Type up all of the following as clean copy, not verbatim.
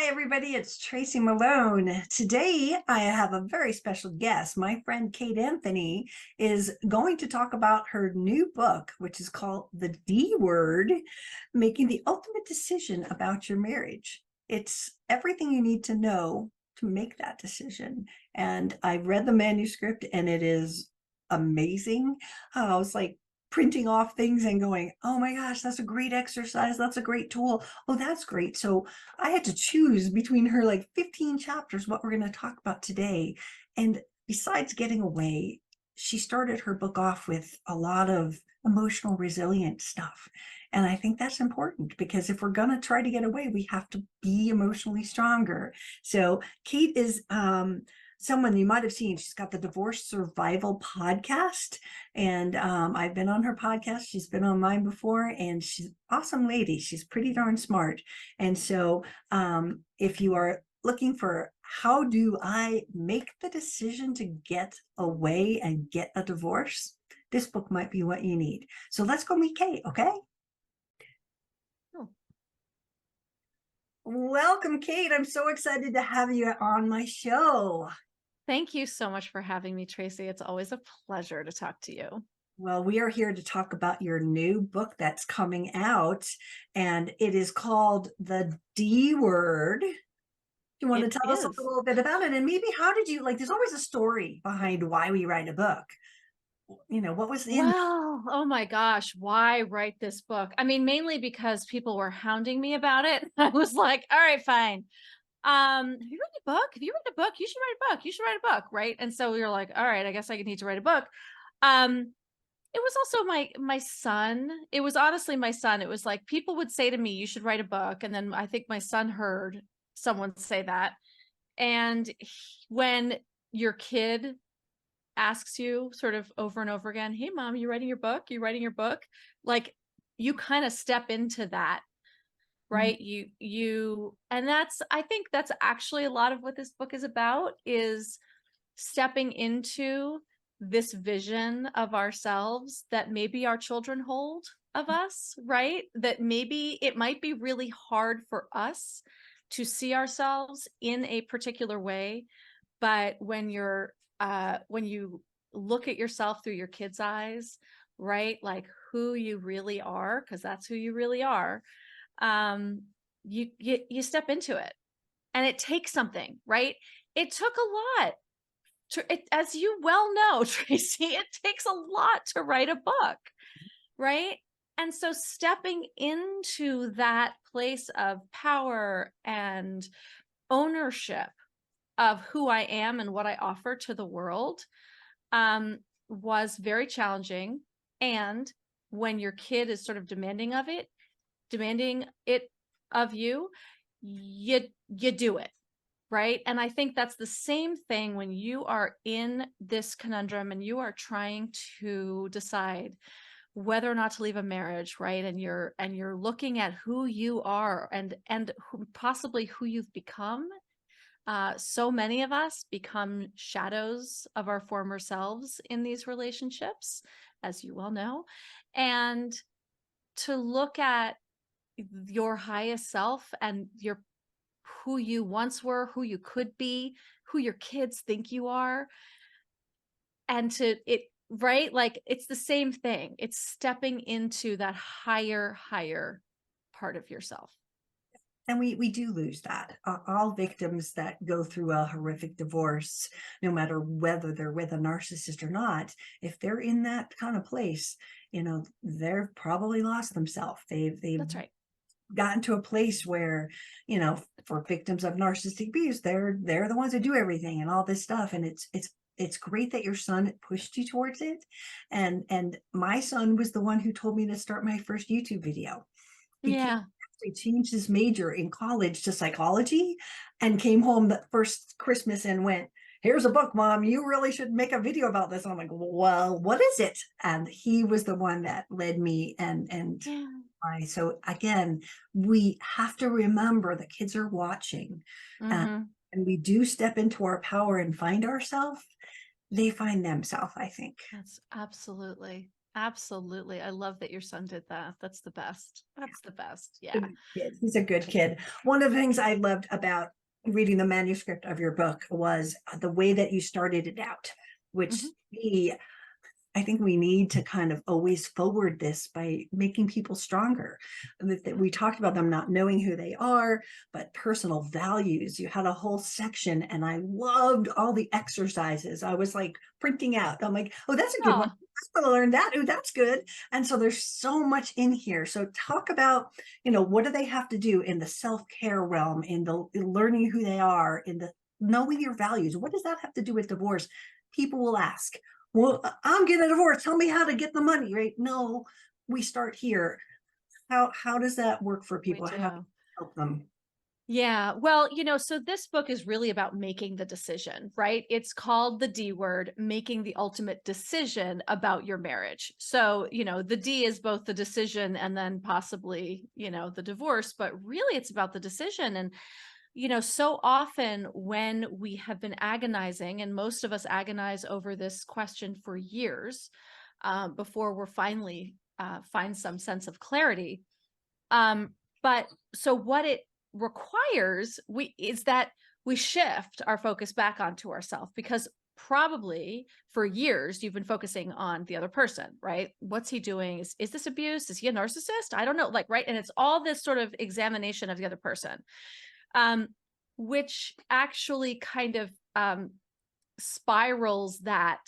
Hi, everybody. It's Tracy Malone. Today, I have a very special guest. My friend Kate Anthony is going to talk about her new book, which is called The D Word, Making the Ultimate Decision About Your Marriage. It's everything you need to know to make that decision. And I read the manuscript and it is amazing. I was like, printing off things and going, oh my gosh, that's a great exercise. That's a great tool. Oh, that's great. So I had to choose between her like 15 chapters, what we're going to talk about today. And besides getting away, she started her book off with a lot of emotional resilient stuff. And I think that's important because if we're going to try to get away, we have to be emotionally stronger. So Kate is someone you might have seen. She's got the Divorce Survival podcast. And I've been on her podcast. She's been on mine before, and she's an awesome lady. She's pretty darn smart. And so if you are looking for how do I make the decision to get away and get a divorce, this book might be what you need. So let's go meet Kate, okay? Oh. Welcome, Kate. I'm so excited to have you on my show. Thank you so much for having me, Tracy. It's always a pleasure to talk to you. Well, we are here to talk about your new book that's coming out, and it is called The D Word. You want to It tell us a is. little bit about it? And maybe how did you, like, there's always a story behind why we write a book. You know, what was in Well, oh my gosh, why write this book? I mean, mainly because people were hounding me about it. I was like, all right, fine. Have you written a book? Have you written a book? You should write a book. You should write a book, right? And so we were like, all right, I guess I need to write a book. Um, it was also my son. It was honestly my son. It was like people would say to me, you should write a book. And then I think my son heard someone say that. And when your kid asks you sort of over and over again, hey mom, you writing your book? You writing your book? Like you kind of step into that, right? And I think that's actually a lot of what this book is about, is stepping into this vision of ourselves that maybe our children hold of us, right? That maybe it might be really hard for us to see ourselves in a particular way, but when you look at yourself through your kids' eyes, right? Like who you really are, because that's who you really are. You step into it, and it takes something, right? It took a lot as you well know, Tracy, it takes a lot to write a book, right? And so stepping into that place of power and ownership of who I am and what I offer to the world was very challenging. And when your kid is sort of demanding it of you, you do it. Right. And I think that's the same thing when you are in this conundrum and you are trying to decide whether or not to leave a marriage, right? And you're looking at who you are and possibly who you've become. So many of us become shadows of our former selves in these relationships, as you well know. And to look at your highest self and who you once were, who you could be, who your kids think you are, and to it, right? Like it's the same thing. It's stepping into that higher part of yourself. and we do lose that. All victims that go through a horrific divorce, no matter whether they're with a narcissist or not, if they're in that kind of place, you know, they've probably lost themselves. They've That's right. gotten to a place where, you know, for victims of narcissistic abuse, they're the ones that do everything and all this stuff. And it's great that your son pushed you towards it. And my son was the one who told me to start my first YouTube video. He Yeah. changed his major in college to psychology and came home the first Christmas and went, here's a book, mom, you really should make a video about this. And I'm like, well, what is it? And he was the one that led me. Yeah. So again, we have to remember that kids are watching, Mm-hmm. and we do step into our power and find ourselves. They find themselves, I think. That's absolutely. Absolutely. I love that your son did that. That's the best. That's the best. A Yeah. good kid. He's a good kid. One of the things I loved about reading the manuscript of your book was the way that you started it out, which Mhm. I think we need to kind of always forward this by making people stronger. We talked about them not knowing who they are, but personal values. You had a whole section, and I loved all the exercises. I was like printing out. I'm like, oh, that's a good one. Oh, I'm going to learn that. Oh, that's good. And so there's so much in here. So talk about, what do they have to do in the self-care realm, in the learning who they are, in the knowing your values. What does that have to do with divorce? People will ask, well, I'm getting a divorce. Tell me how to get the money, right? No, we start here. How does that work for we people? How do do. you help them? Yeah. Well, so this book is really about making the decision, right? It's called The D Word, making the ultimate decision about your marriage. So, the D is both the decision and then possibly, the divorce, but really it's about the decision. And, so often when we have been agonizing, and most of us agonize over this question for years, before we're finally find some sense of clarity. But so what it requires is that we shift our focus back onto ourselves, because probably for years you've been focusing on the other person, right? What's he doing? Is this abuse? Is he a narcissist? I don't know, like, right? And it's all this sort of examination of the other person, um, which actually kind of spirals that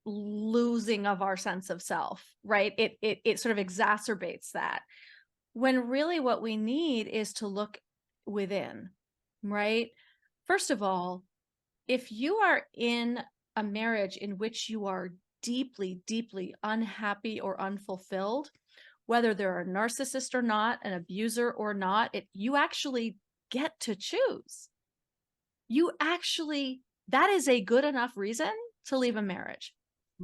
losing of our sense of self, right? It sort of exacerbates that, when really what we need is to look within, right? First of all, if you are in a marriage in which you are deeply, deeply unhappy or unfulfilled, whether they're a narcissist or not, an abuser or not, you actually get to choose. That is a good enough reason to leave a marriage.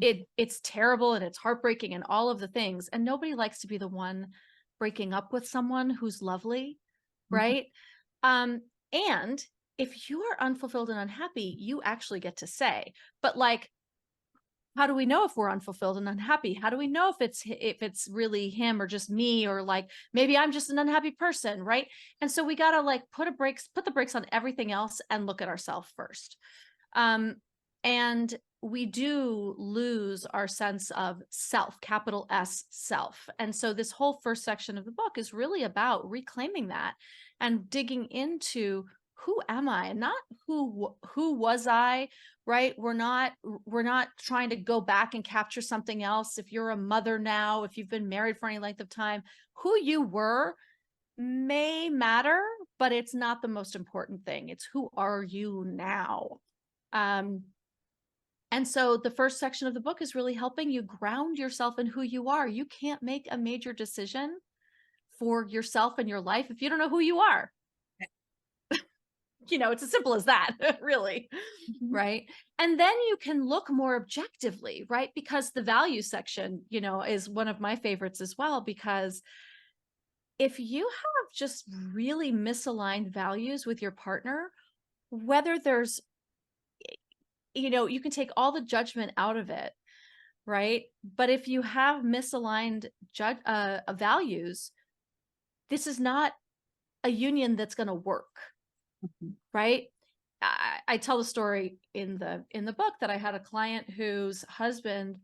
It's terrible and it's heartbreaking and all of the things. And nobody likes to be the one breaking up with someone who's lovely, Mhm. right? And if you are unfulfilled and unhappy, you actually get to say, but like, how do we know if we're unfulfilled and unhappy? How do we know if it's really him or just me, or like maybe I'm just an unhappy person, right? And so we got to like put the brakes on everything else and look at ourselves first. Um, and we do lose our sense of self, capital S self. And so this whole first section of the book is really about reclaiming that and digging into, who am I, and not who was I, right? We're not trying to go back and capture something else. If you're a mother now, if you've been married for any length of time, who you were may matter, but it's not the most important thing. It's, who are you now? Um, and so the first section of the book is really helping you ground yourself in who you are. You can't make a major decision for yourself and your life if you don't know who you are. It's as simple as that, really. Mhm. Right. And then you can look more objectively, right? Because the value section, is one of my favorites as well, because if you have just really misaligned values with your partner, whether there's, you can take all the judgment out of it, right? But if you have misaligned values, this is not a union that's going to work, Mhm. right? I tell the story in the book that I had a client whose husband,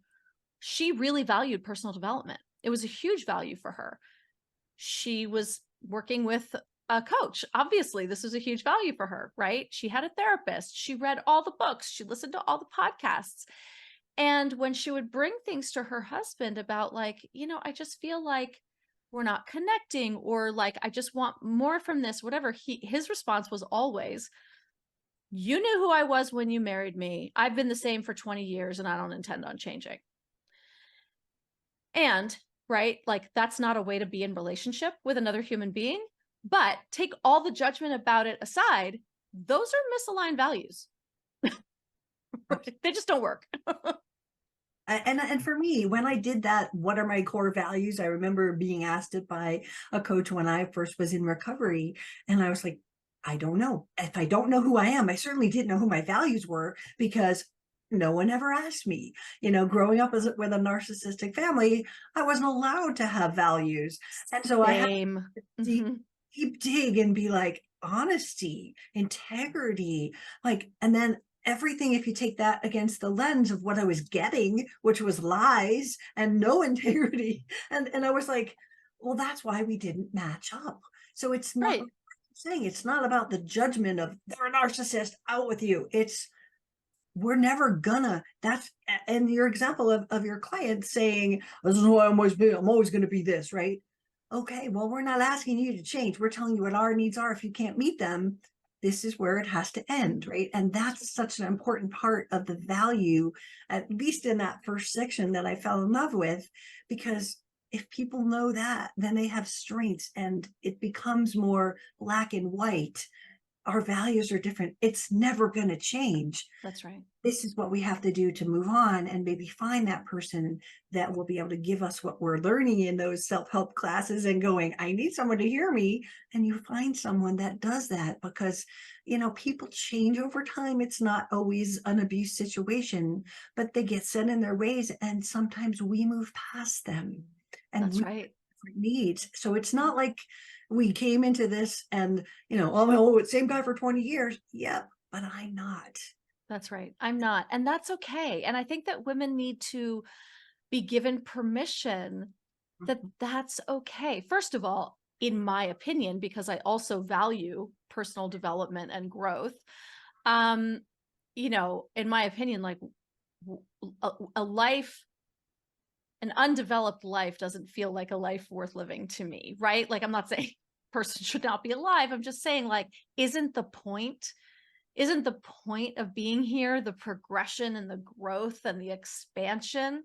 she really valued personal development. It was a huge value for her. She was working with a coach. Obviously, this was a huge value for her, right? She had a therapist. She read all the books. She listened to all the podcasts. And when she would bring things to her husband about, like, I just feel like we're not connecting, or like, I just want more from this, whatever, his response was always, you knew who I was when you married me. I've been the same for 20 years and I don't intend on changing. And, right, like, that's not a way to be in relationship with another human being. But take all the judgment about it aside, those are misaligned values. They just don't work. And for me, when I did that, what are my core values? I remember being asked it by a coach when I first was in recovery, and I was like, I don't know. If I don't know who I am, I certainly didn't know who my values were, because no one ever asked me. Growing up with a narcissistic family, I wasn't allowed to have values. And so I had Same. to deep, Hmm. deep dig and be like, honesty, integrity, and then everything, if you take that against the lens of what I was getting, which was lies and no integrity. And I was like, well, that's why we didn't match up. So it's not Right. saying, it's not about the judgment of they're a narcissist, out with you. It's we're never gonna, that's, and your example of your client saying, this is who I'm always going to be this, right? Okay, well, we're not asking you to change. We're telling you what our needs are. If you can't meet them, this is where it has to end, right? And that's such an important part of the value, at least in that first section that I fell in love with, because if people know that, then they have strengths and it becomes more black and white. Our values are different. It's never going to change. That's right. This is what we have to do to move on and maybe find that person that will be able to give us what we're learning in those self-help classes and going, I need someone to hear me. And you find someone that does that, because people change over time. It's not always an abuse situation, but they get set in their ways, and sometimes we move past them and That's we right. needs. So it's not like we came into this and, oh, same guy for 20 years. Yep, but I'm not. That's right. I'm not. And that's okay. And I think that women need to be given permission that Mhm. that's okay. First of all, in my opinion, because I also value personal development and growth, um, in my opinion, like a life, an undeveloped life doesn't feel like a life worth living to me, right? Like, I'm not saying person should not be alive. I'm just saying, like, isn't the point of being here the progression and the growth and the expansion?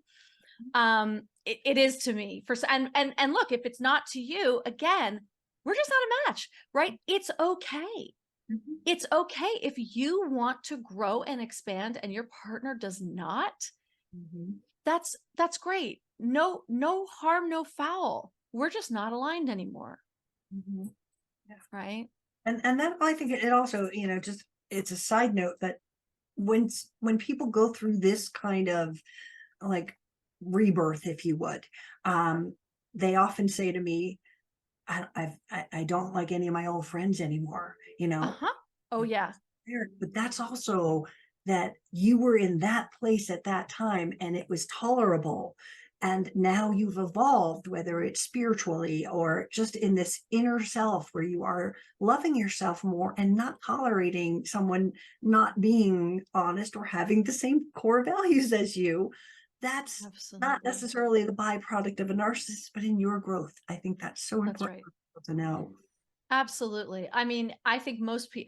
It is to me. And look, if it's not to you, again, we're just not a match, right? It's okay. Mhm. It's okay if you want to grow and expand and your partner does not. Mhm. That's great. No harm, no foul. We're just not aligned anymore, Mhm. Yeah. right? And then I think it also, just, it's a side note that when people go through this kind of like rebirth, if you would, um, they often say to me, I don't like any of my old friends anymore, Uh-huh. Oh yeah. but that's also that you were in that place at that time and it was tolerable. And now you've evolved, whether it's spiritually or just in this inner self where you are loving yourself more and not tolerating someone not being honest or having the same core values as you. That's not Absolutely. necessarily the byproduct of a narcissist, but in your growth. I think that's so That's important right. for people to know. Absolutely. I mean, I think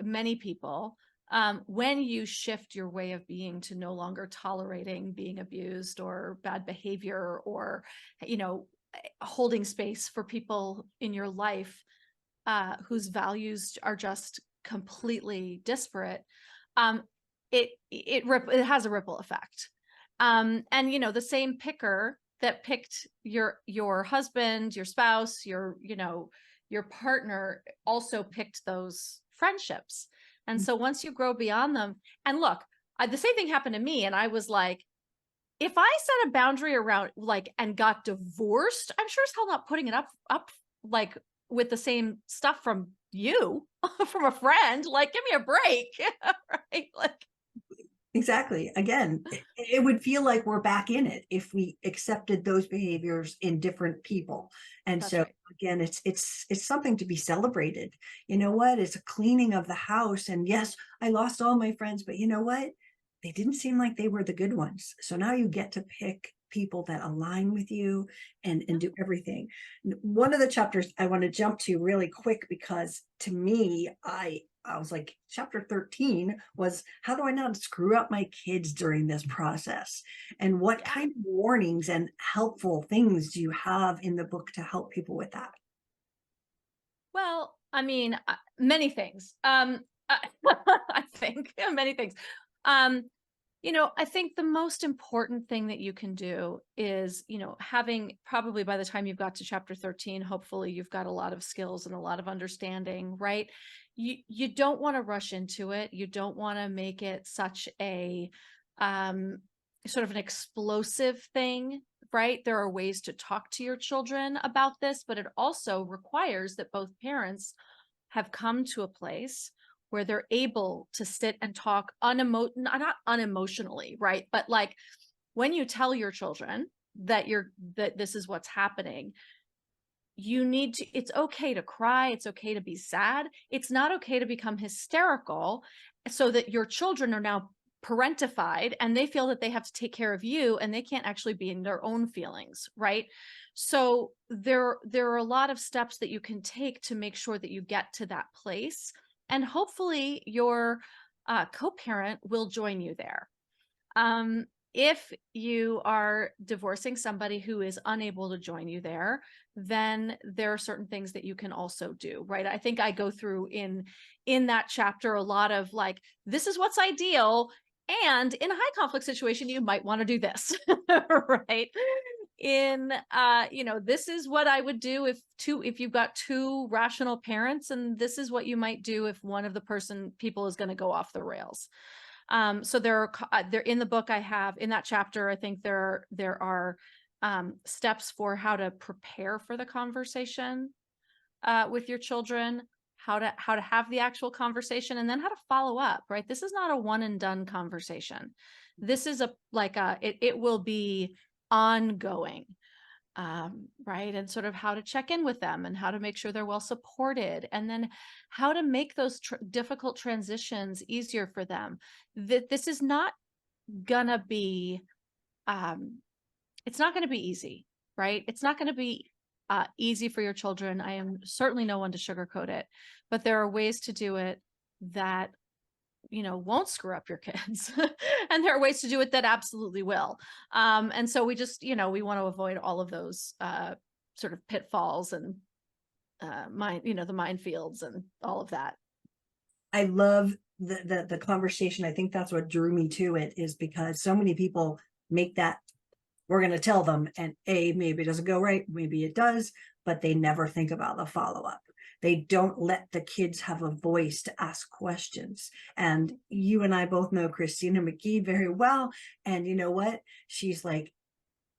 many people, when you shift your way of being to no longer tolerating being abused or bad behavior, or, you know, holding space for people in your life whose values are just completely disparate, um, it has a ripple effect. And the same picker that picked your husband, your spouse, your partner also picked those friendships. And so once you grow beyond them, and look, the same thing happened to me, and I was like, if I set a boundary around, like, and got divorced, I'm sure as hell not putting it up like with the same stuff from you, from a friend. Like, give me a break. Right? Like, Exactly. Again, it would feel like we're back in it if we accepted those behaviors in different people. And that's so right. again, it's something to be celebrated. You know what? It's a cleaning of the house. And yes, I lost all my friends, but you know what? They didn't seem like they were the good ones. So now you get to pick people that align with you and do everything. One of the chapters I want to jump to really quick, because to me, I was like, chapter 13 was, how do I not screw up my kids during this process? And what Yeah. kind of warnings and helpful things do you have in the book to help people with that? Well, I mean, many things. I think many things. Um, I think the most important thing that you can do is, having, probably by the time you've got to chapter 13, hopefully you've got a lot of skills and a lot of understanding, right? You don't want to rush into it. You don't want to make it such a sort of an explosive thing, right? There are ways to talk to your children about this, but it also requires that both parents have come to a place where they're able to sit and talk not unemotionally, right? But like when you tell your children that this is what's happening, it's okay to cry. It's okay to be sad. It's not okay to become hysterical so that your children are now parentified and they feel that they have to take care of you and they can't actually be in their own feelings, right? So there are a lot of steps that you can take to make sure that you get to that place. And hopefully your co-parent will join you there. If you are divorcing somebody who is unable to join you there, then there are certain things that you can also do, right? I think I go through in that chapter a lot of like, this is what's ideal. And in a high conflict situation, you might want to do this, right? This is what I would do if you've got two rational parents, and this is what you might do if one of the people is going to go off the rails. So they're in the book I have in that chapter. I think there are steps for how to prepare for the conversation with your children, how to have the actual conversation, and then how to follow up. Right, this is not a one and done conversation. This is it will be ongoing. Right. And sort of how to check in with them and how to make sure they're well supported, and then how to make those difficult transitions easier for them. This is not gonna be, it's not gonna be easy, right? It's not gonna be easy for your children. I am certainly no one to sugarcoat it, but there are ways to do it that won't screw up your kids. And there are ways to do it that absolutely will. And so we just, we want to avoid all of those sort of pitfalls and the minefields and all of that. I love the conversation. I think that's what drew me to it, is because so many people make that, we're going to tell them, and maybe it doesn't go right, maybe it does, but they never think about the follow-up. They don't let the kids have a voice to ask questions. And you and I both know Christina McGee very well. And you know what? She's like,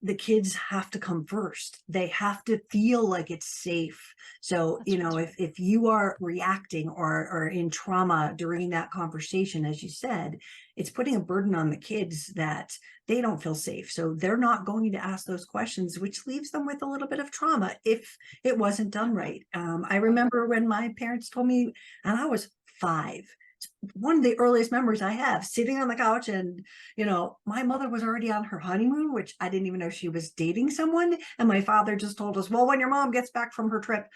the kids have to come first. They have to feel like it's safe. So, if you are reacting or in trauma during that conversation, as you said, it's putting a burden on the kids that they don't feel safe. So they're not going to ask those questions, which leaves them with a little bit of trauma if it wasn't done right. I remember when my parents told me, and I was 5, one of the earliest memories I have, sitting on the couch, and my mother was already on her honeymoon, which I didn't even know she was dating someone, and my father just told us, well, when your mom gets back from her trip,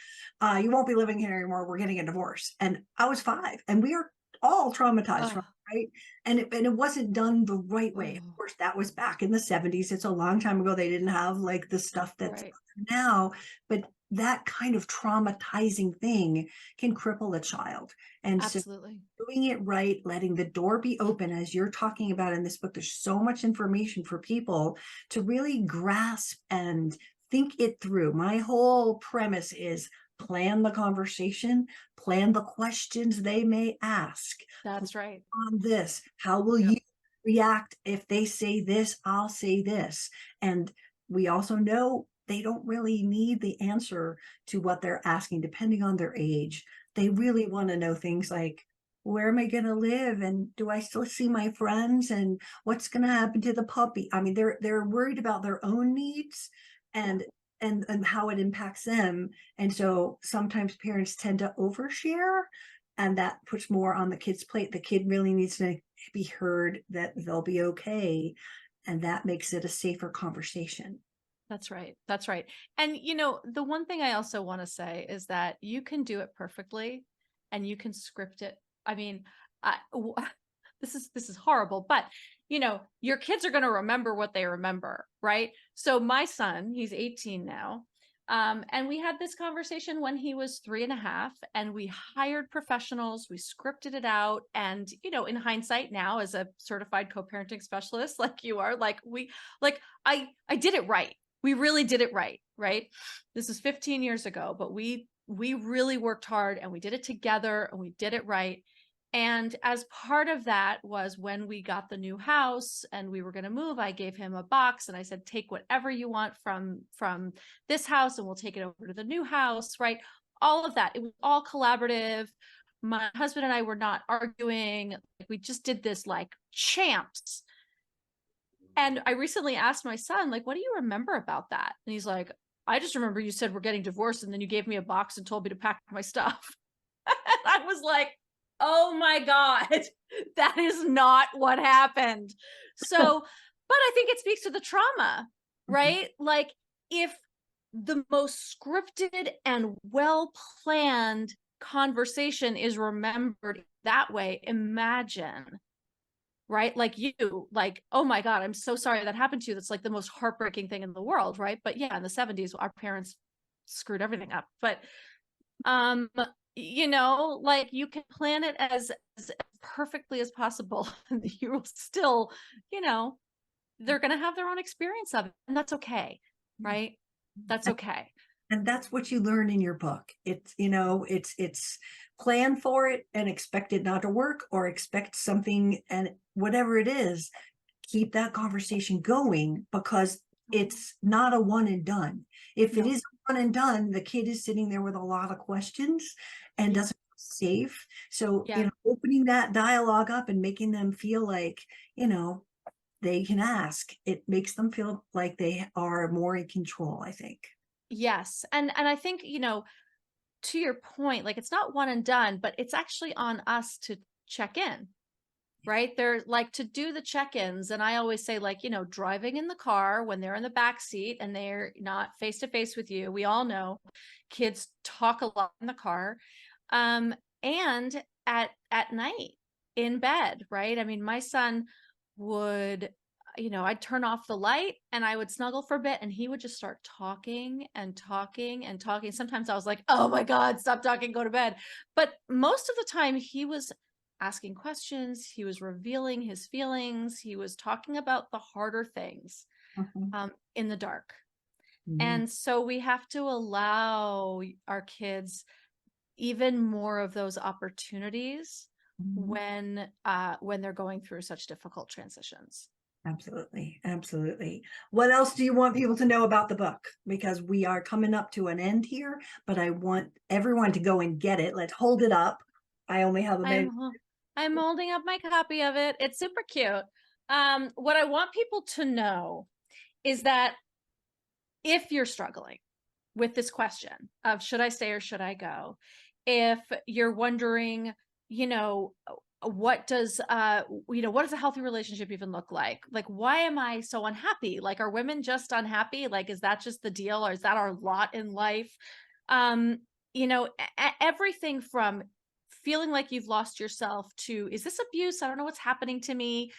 you won't be living here anymore, we're getting a divorce. And I was 5, and we are all traumatized from it, right? And it wasn't done the right way. Of course, that was back in the 70s. It's a long time ago. They didn't have like the stuff that's now, but that kind of traumatizing thing can cripple a child. And absolutely. So doing it right, letting the door be open, as you're talking about in this book, there's so much information for people to really grasp and think it through. My whole premise is plan the conversation, plan the questions they may ask. That's right. On this, how will you react if they say this? I'll say this. And we also know they don't really need the answer to what they're asking, depending on their age. They really want to know things like, where am I going to live? And do I still see my friends? And what's going to happen to the puppy? I mean, they're worried about their own needs and how it impacts them. And so sometimes parents tend to overshare, and that puts more on the kid's plate. The kid really needs to be heard that they'll be okay. And that makes it a safer conversation. That's right. That's right. And, the one thing I also want to say is that you can do it perfectly and you can script it. I mean, this is horrible, but your kids are going to remember what they remember, right? So my son, he's 18 now. And we had this conversation when he was 3.5, and we hired professionals, we scripted it out. And, in hindsight now, as a certified co-parenting specialist, like you are, I did it right. We really did it right. Right. This is 15 years ago, but we really worked hard and we did it together and we did it right. And as part of that was when we got the new house and we were going to move, I gave him a box and I said, take whatever you want from this house and we'll take it over to the new house, right? All of that. It was all collaborative. My husband and I were not arguing. Like, we just did this like champs. And I recently asked my son, like, what do you remember about that? And he's like, I just remember you said we're getting divorced and then you gave me a box and told me to pack my stuff. And I was like, oh my God, that is not what happened. So, but I think it speaks to the trauma, right? Like, if the most scripted and well-planned conversation is remembered that way, imagine, right? Like you, like, oh my God, I'm so sorry that happened to you. That's like the most heartbreaking thing in the world, right? But yeah, in the 70s, our parents screwed everything up. But you know, like, you can plan it as perfectly as possible. You will still, you know, they're going to have their own experience of it, and that's okay, right? That's okay. And that's what you learn in your book. It's, you know, it's plan for it and expect it not to work, or expect something, and whatever it is, keep that conversation going, because it's not a one and done. If it is one and done, the kid is sitting there with a lot of questions and doesn't feel safe. So, you know, opening that dialogue up and making them feel like, you know, they can ask, it makes them feel like they are more in control, I think. Yes. And I think, you know, to your point, like, it's not one and done, but it's actually on us to check in, right? They're like, to do the check-ins. And I always say, like, you know, driving in the car when they're in the back seat and they're not face to face with you. We all know kids talk a lot in the car. And at night in bed, right? I mean, my son would, you know, I'd turn off the light and I would snuggle for a bit and he would just start talking and talking and talking. Sometimes I was like, oh my God, stop talking, go to bed. But most of the time he was asking questions. He was revealing his feelings. He was talking about the harder things in the dark. And so we have to allow our kids even more of those opportunities when they're going through such difficult transitions. Absolutely. Absolutely. What else do you want people to know about the book? Because we are coming up to an end here, but I want everyone to go and get it. Let's hold it up. I only have a minute. I'm holding up my copy of it. It's super cute. What I want people to know is that if you're struggling with this question of should I stay or should I go, if you're wondering, you know, what does what does a healthy relationship even look like? Like, why am I so unhappy? Like, are women just unhappy? Like, is that just the deal, or is that our lot in life? You know, everything from feeling like you've lost yourself to, is this abuse? I don't know what's happening to me,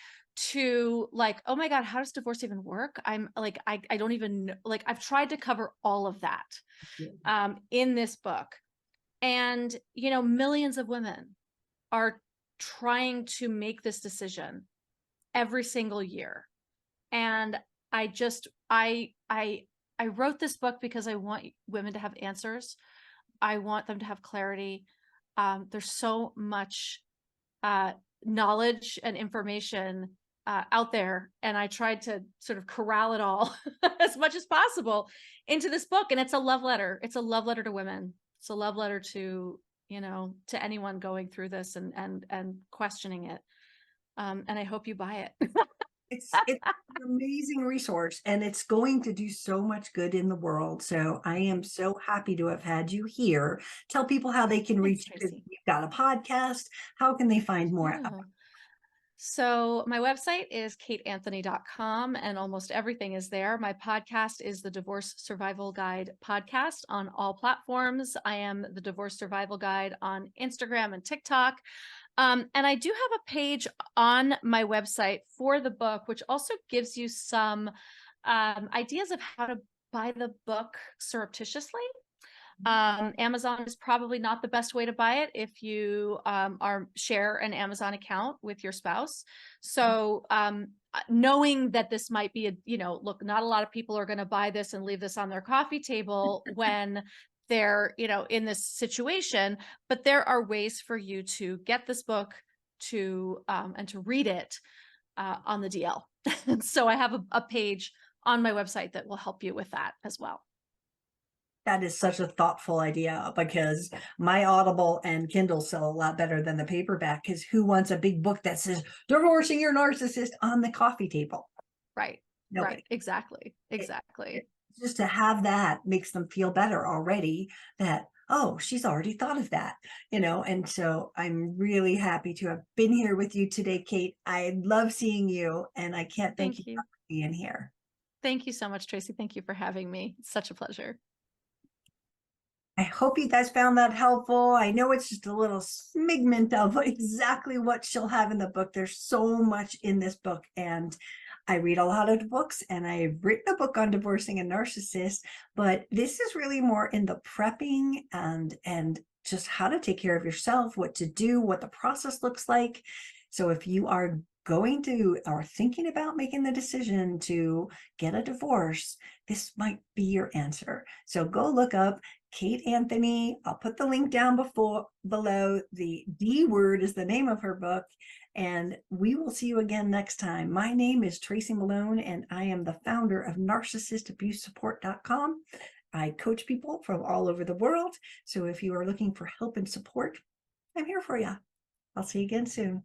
to like, oh my God, how does divorce even work? I'm like, I don't even know. Like, I've tried to cover all of that in this book. And, you know, millions of women are trying to make this decision every single year. And I just, I wrote this book because I want women to have answers. I want them to have clarity. There's so much knowledge and information out there. And I tried to sort of corral it all as much as possible into this book. And it's a love letter. It's a love letter to women. It's a love letter to, you know, to anyone going through this and questioning it. And I hope you buy it. It's an amazing resource, and it's going to do so much good in the world. So I am so happy to have had you here. Tell people how they can reach you. You've got a podcast. How can they find more? So my website is kateanthony.com, and almost everything is there. My podcast is the Divorce Survival Guide podcast on all platforms. I am the Divorce Survival Guide on Instagram and TikTok. And I do have a page on my website for the book, which also gives you some ideas of how to buy the book surreptitiously. Amazon is probably not the best way to buy it if you share an Amazon account with your spouse. So knowing that this might be look, not a lot of people are going to buy this and leave this on their coffee table when they're, in this situation, but there are ways for you to get this book and to read it on the DL. And so I have a page on my website that will help you with that as well. That is such a thoughtful idea, because my Audible and Kindle sell a lot better than the paperback, because who wants a big book that says divorcing your narcissist on the coffee table? Right. Nobody. Right. Exactly. Exactly. Just to have that makes them feel better already, that, oh, she's already thought of that, and so I'm really happy to have been here with you today, Kate. I love seeing you, and I can't thank you Thank you. for being here. Thank you so much, Tracy. Thank you for having me. It's such a pleasure. I hope you guys found that helpful. I know it's just a little smigment of exactly what she'll have in the book. There's so much in this book, and I read a lot of books, and I've written a book on divorcing a narcissist, but this is really more in the prepping and just how to take care of yourself, what to do, what the process looks like. So if you are going to or thinking about making the decision to get a divorce, this might be your answer. So go look up Kate Anthony. I'll put the link down below. The D Word is the name of her book, and we will see you again next time. My name is Tracy Malone, and I am the founder of NarcissistAbuseSupport.com. I coach people from all over the world. So if you are looking for help and support, I'm here for you. I'll see you again soon.